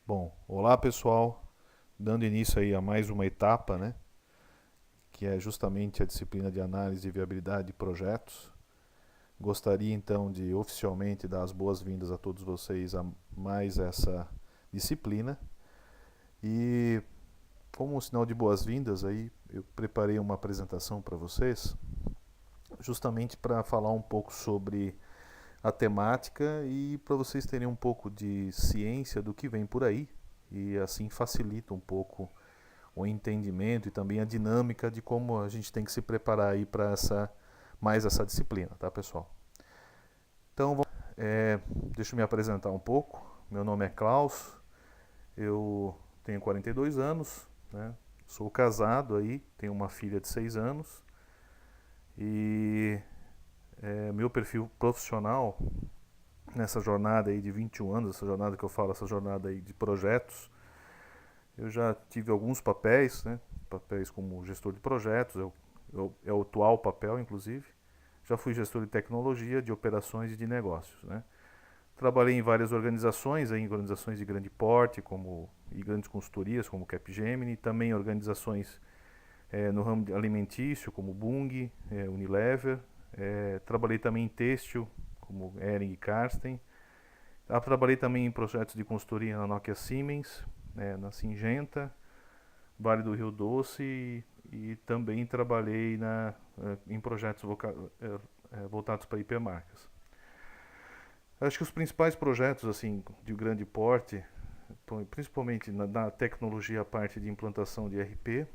Bom, olá pessoal, dando início aí a mais uma etapa, né, que é justamente a disciplina de análise e viabilidade de projetos. Gostaria então de oficialmente dar as boas-vindas a todos vocês a mais essa disciplina e como um sinal de boas-vindas aí eu preparei uma apresentação para vocês, justamente para falar um pouco sobre a temática e para vocês terem um pouco de ciência do que vem por aí e assim facilita um pouco o entendimento e também a dinâmica de como a gente tem que se preparar aí para essa disciplina, tá pessoal? Então, deixa eu me apresentar um pouco. Meu nome é Klaus, eu tenho 42 anos, né? Sou casado aí, tenho uma filha de 6 anos e meu perfil profissional nessa jornada aí de 21 anos, essa jornada que eu falo, essa jornada aí de projetos, eu já tive alguns papéis, né? Papéis como gestor de projetos, é o atual papel, inclusive. Já fui gestor de tecnologia, de operações e de negócios, né? Trabalhei em várias organizações, em organizações de grande porte e grandes consultorias, como Capgemini, também organizações no ramo alimentício, como Bunge, Unilever. Trabalhei também em têxtil, como Hering e Karsten. Trabalhei também em projetos de consultoria na Nokia Siemens, na Syngenta, Vale do Rio Doce e também trabalhei em projetos voltados para IP marcas. Acho que os principais projetos assim de grande porte, principalmente na tecnologia, a parte de implantação de ERP,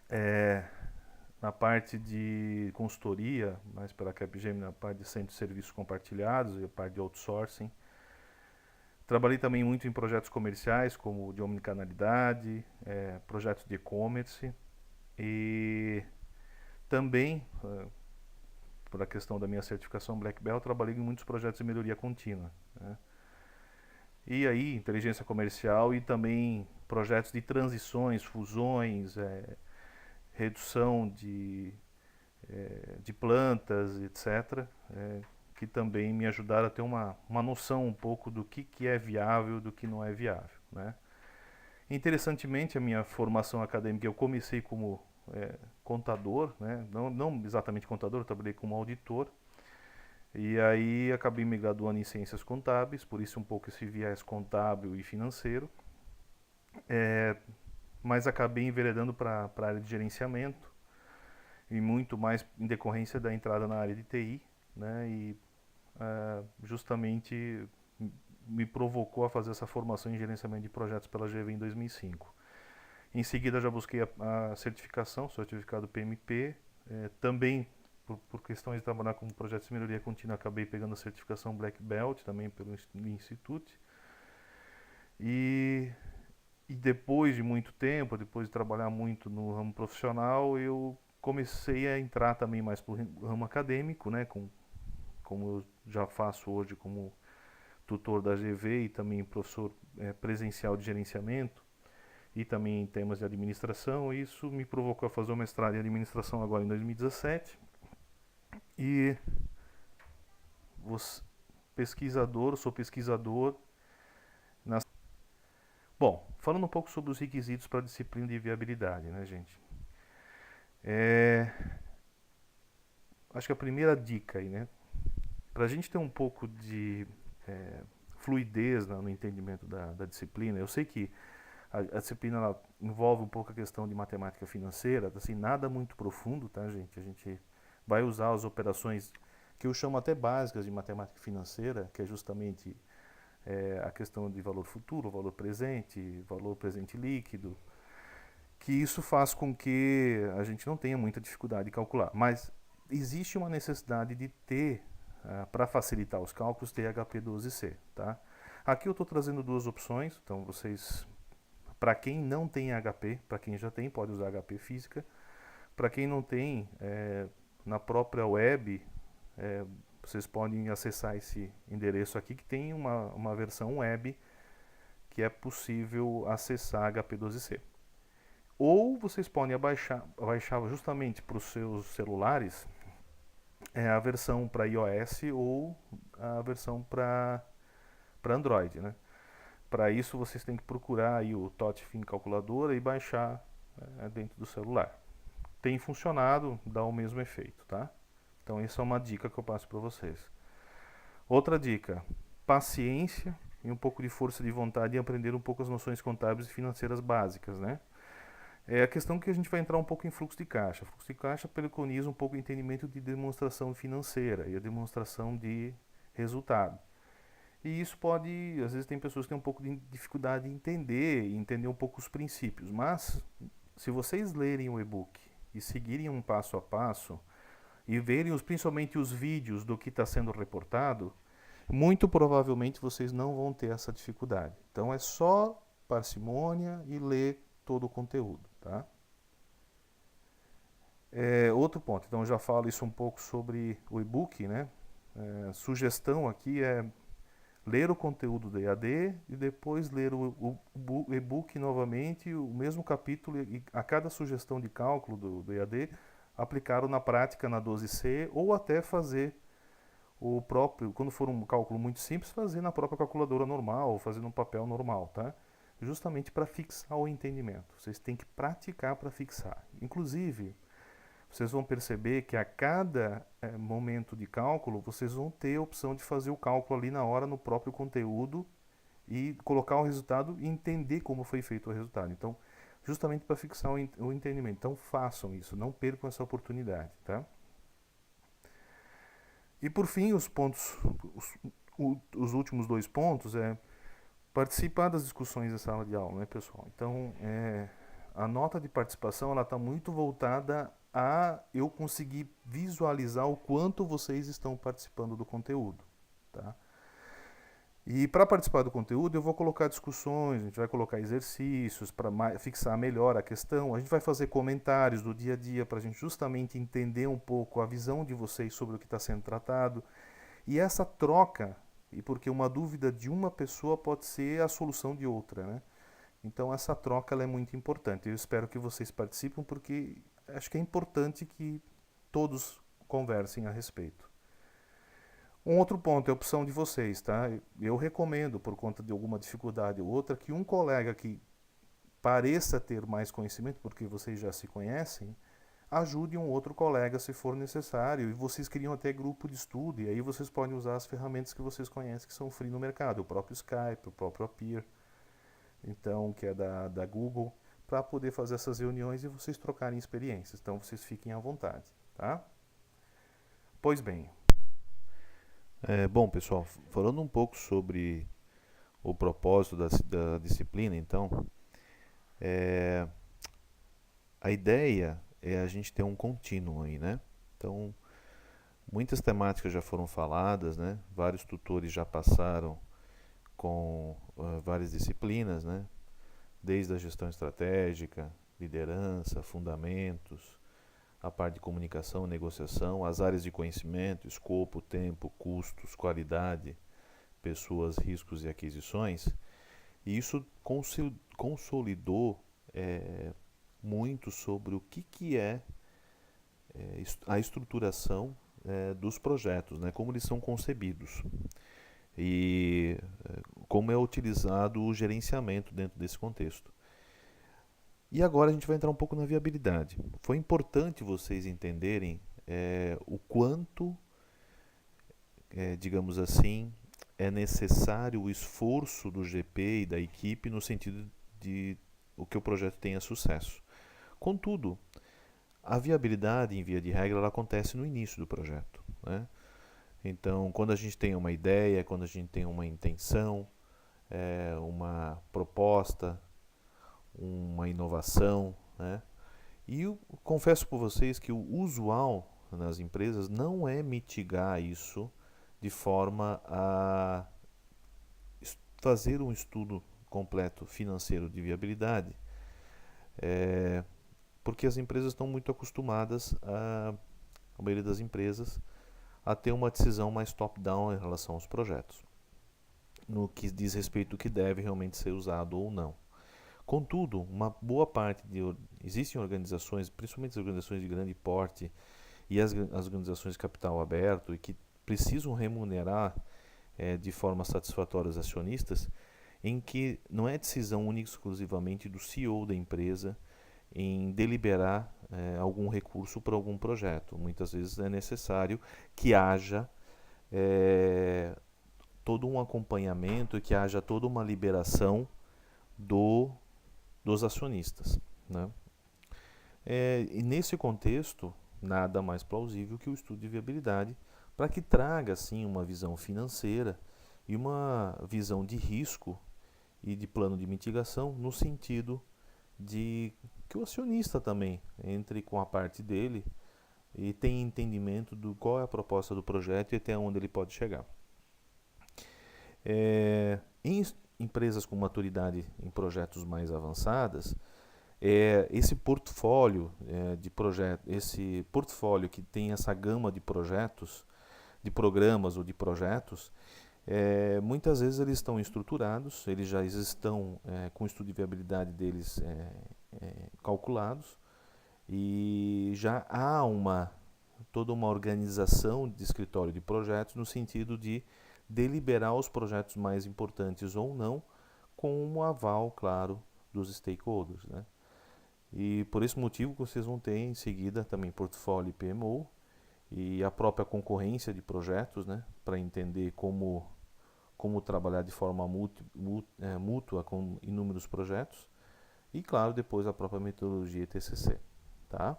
é, na parte de consultoria, mais pela Capgemini, na parte de centro de serviços compartilhados e a parte de outsourcing. Trabalhei também muito em projetos comerciais, como de omnicanalidade, projetos de e-commerce e também, por a questão da minha certificação Black Belt, trabalhei em muitos projetos de melhoria contínua, né? E aí, inteligência comercial e também projetos de transições, fusões, redução de plantas, etc., que também me ajudaram a ter uma noção um pouco do que é viável e do que não é viável, né? Interessantemente, a minha formação acadêmica, eu comecei como contador, né? Não exatamente contador, eu trabalhei como auditor, e aí acabei me graduando em ciências contábeis, por isso um pouco esse viés contábil e financeiro, mas acabei enveredando para a área de gerenciamento, e muito mais em decorrência da entrada na área de TI, né? E justamente me provocou a fazer essa formação em gerenciamento de projetos pela GV em 2005. Em seguida já busquei a certificação, certificado PMP, também por questões de trabalhar com projetos de melhoria contínua, acabei pegando a certificação Black Belt, também pelo Institute. E, e depois de muito tempo, depois de trabalhar muito no ramo profissional, eu comecei a entrar também mais para o ramo acadêmico, né, como eu já faço hoje como tutor da GV e também professor presencial de gerenciamento e também em temas de administração. Isso me provocou a fazer o mestrado em administração agora em 2017 e sou pesquisador nas... Bom, falando um pouco sobre os requisitos para a disciplina de viabilidade, né, gente? Acho que a primeira dica aí, né, para a gente ter um pouco de fluidez no entendimento da disciplina, eu sei que a disciplina ela envolve um pouco a questão de matemática financeira, assim, nada muito profundo, tá, gente? A gente vai usar as operações que eu chamo até básicas de matemática financeira, que é justamente a questão de valor futuro, valor presente líquido, que isso faz com que a gente não tenha muita dificuldade de calcular. Mas existe uma necessidade de ter, para facilitar os cálculos, ter HP12C, tá? Aqui eu estou trazendo duas opções, então vocês, para quem não tem HP, para quem já tem, pode usar HP física. Para quem não tem, na própria web, vocês podem acessar esse endereço aqui, que tem uma versão web que é possível acessar HP12C. Ou vocês podem baixar justamente para os seus celulares a versão para iOS ou a versão para Android, né? para isso vocês têm que procurar aí o TOTFIN calculadora e baixar dentro do celular. Tem funcionado, dá o mesmo efeito, tá? Então essa é uma dica que eu passo para vocês. Outra dica, paciência e um pouco de força de vontade em aprender um pouco as noções contábeis e financeiras básicas, né? É a questão que a gente vai entrar um pouco em fluxo de caixa. Fluxo de caixa preconiza um pouco o entendimento de demonstração financeira e a demonstração de resultado. E isso pode, às vezes tem pessoas que têm um pouco de dificuldade em entender um pouco os princípios, mas se vocês lerem o e-book e seguirem um passo a passo e verem principalmente os vídeos do que está sendo reportado, muito provavelmente vocês não vão ter essa dificuldade. Então é só parcimônia e ler todo o conteúdo, tá? Outro ponto, então eu já falo isso um pouco sobre o e-book, né? Sugestão aqui é ler o conteúdo do EAD e depois ler o e-book novamente, o mesmo capítulo e a cada sugestão de cálculo do EAD, aplicá-lo na prática na 12C ou até fazer o próprio, quando for um cálculo muito simples, fazer na própria calculadora normal ou fazer no papel normal, tá? Justamente para fixar o entendimento. Vocês têm que praticar para fixar. Inclusive, vocês vão perceber que a cada momento de cálculo, vocês vão ter a opção de fazer o cálculo ali na hora no próprio conteúdo e colocar o resultado e entender como foi feito o resultado. Então, justamente para fixar o entendimento. Então, façam isso, não percam essa oportunidade, tá? E por fim, os últimos dois pontos é participar das discussões da sala de aula, né, pessoal? Então, a nota de participação ela está muito voltada a eu conseguir visualizar o quanto vocês estão participando do conteúdo, tá? E para participar do conteúdo eu vou colocar discussões, a gente vai colocar exercícios para fixar melhor a questão, a gente vai fazer comentários do dia a dia para a gente justamente entender um pouco a visão de vocês sobre o que está sendo tratado. E essa troca, e porque uma dúvida de uma pessoa pode ser a solução de outra, né? Então essa troca ela é muito importante. Eu espero que vocês participem porque acho que é importante que todos conversem a respeito. Um outro ponto é a opção de vocês, tá? Eu recomendo, por conta de alguma dificuldade ou outra, que um colega que pareça ter mais conhecimento, porque vocês já se conhecem, ajude um outro colega se for necessário. E vocês criam até grupo de estudo, e aí vocês podem usar as ferramentas que vocês conhecem que são free no mercado, o próprio Skype, o próprio Appear, então, que é da Google, para poder fazer essas reuniões e vocês trocarem experiências. Então, vocês fiquem à vontade, tá? Pois bem. Bom, pessoal, falando um pouco sobre o propósito da disciplina, então, a ideia é a gente ter um contínuo aí, né? Então, muitas temáticas já foram faladas, né? Vários tutores já passaram com várias disciplinas, né? Desde a gestão estratégica, liderança, fundamentos, a parte de comunicação, negociação, as áreas de conhecimento, escopo, tempo, custos, qualidade, pessoas, riscos e aquisições. E isso consolidou muito sobre o que é a estruturação dos projetos, né, como eles são concebidos e como é utilizado o gerenciamento dentro desse contexto. E agora a gente vai entrar um pouco na viabilidade. Foi importante vocês entenderem o quanto, digamos assim, é necessário o esforço do GP e da equipe no sentido de que o projeto tenha sucesso. Contudo, a viabilidade, em via de regra, ela acontece no início do projeto, né? Então, quando a gente tem uma ideia, quando a gente tem uma intenção, uma proposta, uma inovação, né? E eu confesso por vocês que o usual nas empresas não é mitigar isso de forma a fazer um estudo completo financeiro de viabilidade, porque as empresas estão muito acostumadas, a maioria das empresas, a ter uma decisão mais top-down em relação aos projetos, no que diz respeito ao que deve realmente ser usado ou não. Contudo, uma boa parte existem organizações, principalmente as organizações de grande porte e as organizações de capital aberto, e que precisam remunerar de forma satisfatória os acionistas, em que não é decisão única e exclusivamente do CEO da empresa em deliberar algum recurso para algum projeto. Muitas vezes é necessário que haja todo um acompanhamento e que haja toda uma liberação do, dos acionistas, né? E nesse contexto, nada mais plausível que o estudo de viabilidade para que traga assim uma visão financeira e uma visão de risco e de plano de mitigação no sentido de que o acionista também entre com a parte dele e tenha entendimento do qual é a proposta do projeto e até onde ele pode chegar. Em empresas com maturidade em projetos mais avançadas, esse portfólio de projeto, esse portfólio que tem essa gama de projetos, de programas ou de projetos, muitas vezes eles estão estruturados, eles já estão com o estudo de viabilidade deles calculados e já há toda uma organização de escritório de projetos no sentido de deliberar os projetos mais importantes ou não com um aval, claro, dos stakeholders, né? E por esse motivo vocês vão ter em seguida também portfólio e PMO e a própria concorrência de projetos, né, para entender como trabalhar de forma mútua com inúmeros projetos e claro depois a própria metodologia TCC, tá?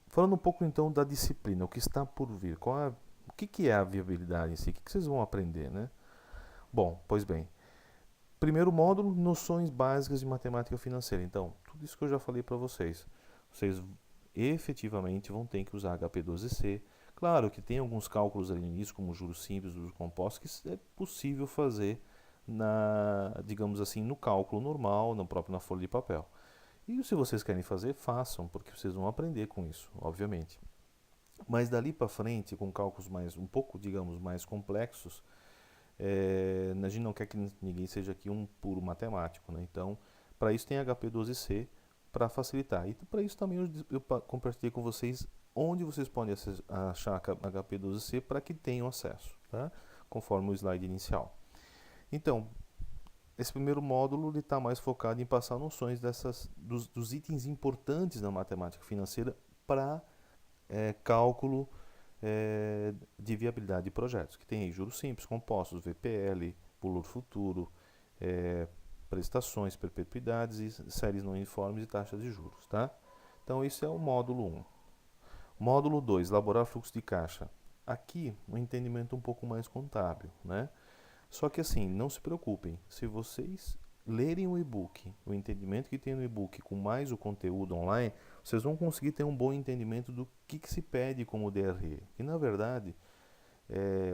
Falando um pouco então da disciplina, o que está por vir, o que é a viabilidade em si, o que vocês vão aprender, né? Bom, pois bem, primeiro módulo, noções básicas de matemática financeira. Então, tudo isso que eu já falei para vocês, vocês efetivamente vão ter que usar HP12C. Claro que tem alguns cálculos ali no início, como juros simples, juros compostos, que é possível fazer digamos assim, no cálculo normal, na folha de papel. E se vocês querem fazer, façam, porque vocês vão aprender com isso, obviamente. Mas dali para frente, com cálculos um pouco, digamos, mais complexos, a gente não quer que ninguém seja aqui um puro matemático, né? Então, para isso tem HP12C para facilitar. E para isso também eu compartilhei com vocês onde vocês podem achar HP12C para que tenham acesso, tá? Conforme o slide inicial. Então, esse primeiro módulo está mais focado em passar noções dos itens importantes da matemática financeira para cálculo de viabilidade de projetos, que tem aí juros simples, compostos, VPL, valor futuro, prestações, perpetuidades e séries não uniformes e taxas de juros, tá? Então esse é o módulo 1. Módulo 2, elaborar fluxo de caixa. Aqui um entendimento um pouco mais contábil, né? Só que assim, não se preocupem, se vocês lerem o e-book, o entendimento que tem no e-book com mais o conteúdo online, vocês vão conseguir ter um bom entendimento do que se pede como DRE. E na verdade,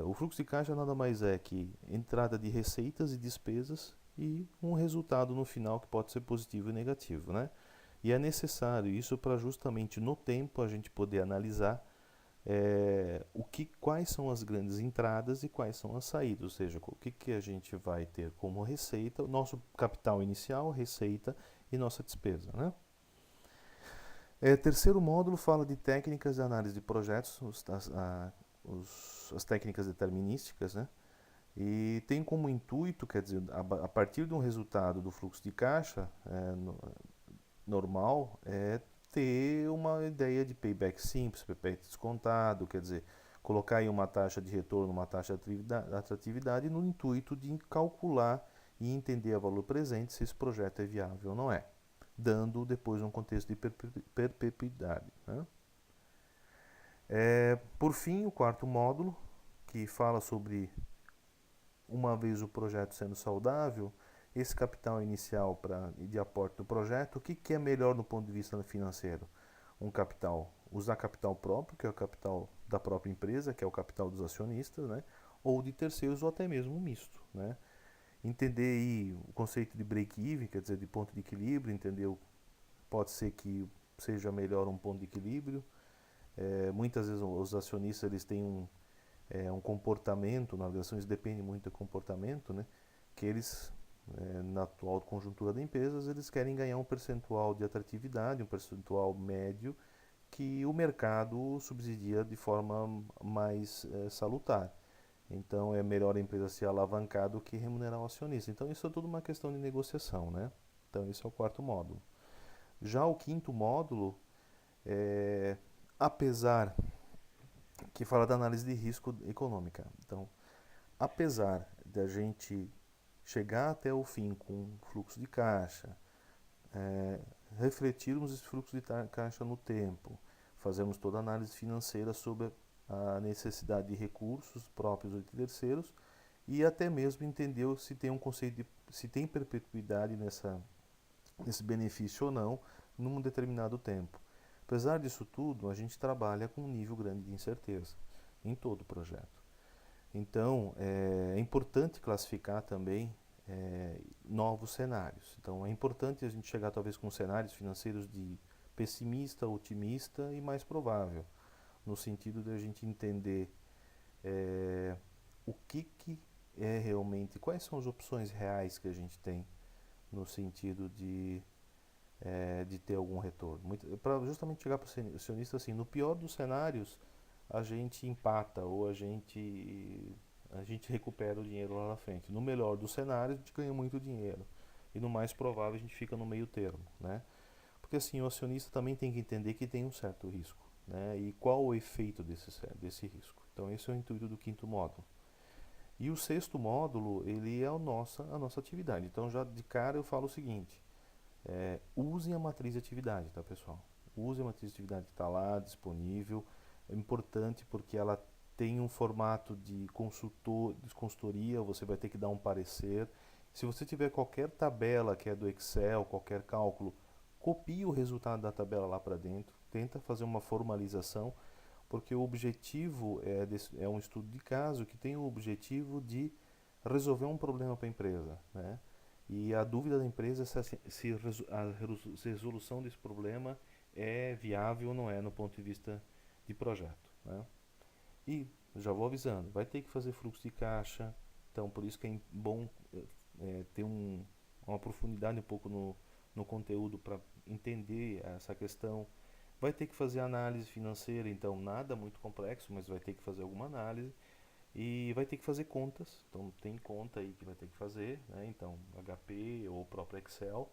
o fluxo de caixa nada mais é que entrada de receitas e despesas e um resultado no final que pode ser positivo e negativo, né? E é necessário isso para justamente no tempo a gente poder analisar quais são as grandes entradas e quais são as saídas, ou seja, o que a gente vai ter como receita, o nosso capital inicial, receita e nossa despesa, né? Terceiro módulo fala de técnicas de análise de projetos, as técnicas determinísticas, né? E tem como intuito, quer dizer, a partir de um resultado do fluxo de caixa normal, ter uma ideia de payback simples, payback descontado, quer dizer, colocar aí uma taxa de retorno, uma taxa de atratividade no intuito de calcular e entender a valor presente se esse projeto é viável ou não é, dando depois um contexto de perpetuidade, né? Por fim, o quarto módulo, que fala sobre uma vez o projeto sendo saudável, esse capital inicial de aporte do projeto, o que é melhor do ponto de vista financeiro? Usar capital próprio, que é o capital da própria empresa, que é o capital dos acionistas, né? Ou de terceiros ou até mesmo misto, né? Entender aí o conceito de break-even, quer dizer, de ponto de equilíbrio, pode ser que seja melhor um ponto de equilíbrio. Muitas vezes os acionistas eles têm um comportamento, na organização isso depende muito do comportamento, né? Que eles, na atual conjuntura da empresa, eles querem ganhar um percentual de atratividade, um percentual médio que o mercado subsidia de forma mais salutar. Então é melhor a empresa se alavancar do que remunerar o acionista. Então isso é tudo uma questão de negociação, né? Então esse é o quarto módulo. Já o quinto módulo, apesar que fala da análise de risco econômica. Então, apesar da gente chegar até o fim com fluxo de caixa, é, refletirmos esse fluxo de caixa no tempo, fazermos toda a análise financeira sobre a necessidade de recursos próprios ou de terceiros e até mesmo entender se tem um conceito de se tem perpetuidade nesse benefício ou não num determinado tempo. Apesar disso tudo, a gente trabalha com um nível grande de incerteza em todo o projeto. Então, é importante classificar também novos cenários. Então, é importante a gente chegar talvez com cenários financeiros de pessimista, otimista e mais provável, no sentido de a gente entender o que é realmente, quais são as opções reais que a gente tem no sentido de ter algum retorno. Para justamente chegar para o acionista assim, no pior dos cenários, a gente empata ou a gente recupera o dinheiro lá na frente. No melhor dos cenários, a gente ganha muito dinheiro. E no mais provável, a gente fica no meio termo, né? Porque assim, o acionista também tem que entender que tem um certo risco, né? E qual o efeito desse risco. Então esse é o intuito do quinto módulo. E o sexto módulo, ele é a nossa atividade. Então já de cara eu falo o seguinte, usem a matriz de atividade, tá pessoal? Usem a matriz de atividade que está lá, disponível. É importante porque ela tem um formato de consultoria, você vai ter que dar um parecer. Se você tiver qualquer tabela que é do Excel, qualquer cálculo, copie o resultado da tabela lá para dentro, tenta fazer uma formalização, porque o objetivo é um estudo de caso que tem o objetivo de resolver um problema para a empresa, né? E a dúvida da empresa é se a resolução desse problema é viável ou não é no ponto de vista de projeto, né? E já vou avisando, vai ter que fazer fluxo de caixa, então por isso que é bom ter uma profundidade um pouco no conteúdo para entender essa questão. Vai ter que fazer análise financeira, então nada muito complexo, mas vai ter que fazer alguma análise. E vai ter que fazer contas, então tem conta aí que vai ter que fazer, né? Então HP ou o próprio Excel,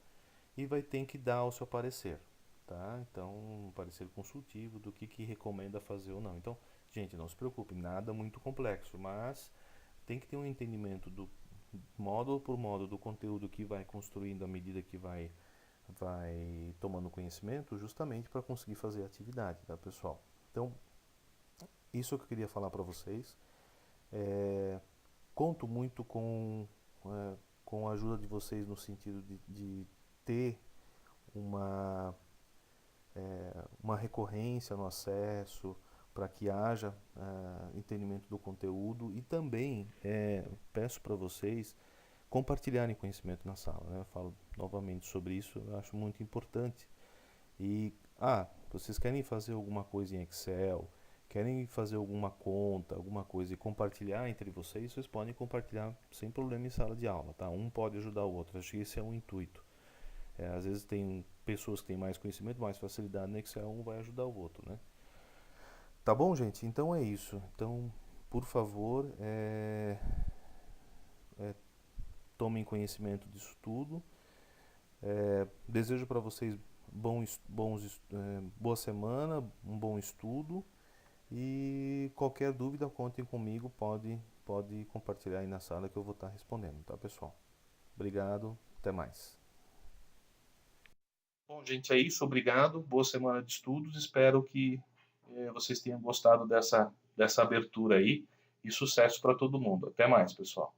e vai ter que dar o seu parecer, tá? Então um parecer consultivo do que recomenda fazer ou não. Então, gente, não se preocupe, nada muito complexo, mas tem que ter um entendimento do módulo por módulo do conteúdo que vai construindo à medida que vai tomando conhecimento, justamente para conseguir fazer a atividade, tá, pessoal? Então, isso que eu queria falar para vocês. É, conto muito é, com a ajuda de vocês no sentido de ter uma, uma recorrência no acesso, para que haja entendimento do conteúdo e também peço para vocês compartilharem conhecimento na sala, né? Eu falo novamente sobre isso, eu acho muito importante. E, vocês querem fazer alguma coisa em Excel, querem fazer alguma conta, alguma coisa e compartilhar entre vocês podem compartilhar sem problema em sala de aula, tá? Um pode ajudar o outro, acho que esse é o intuito. Às vezes tem pessoas que têm mais conhecimento, mais facilidade no Excel, um vai ajudar o outro, né? Tá bom, gente? Então é isso. Então, por favor, tomem conhecimento disso tudo. Desejo para vocês boa semana, um bom estudo e qualquer dúvida contem comigo, pode compartilhar aí na sala que eu vou estar respondendo, tá, pessoal? Obrigado, até mais. Bom, gente, é isso, obrigado, boa semana de estudos, espero que vocês tenham gostado dessa abertura aí e sucesso para todo mundo. Até mais, pessoal.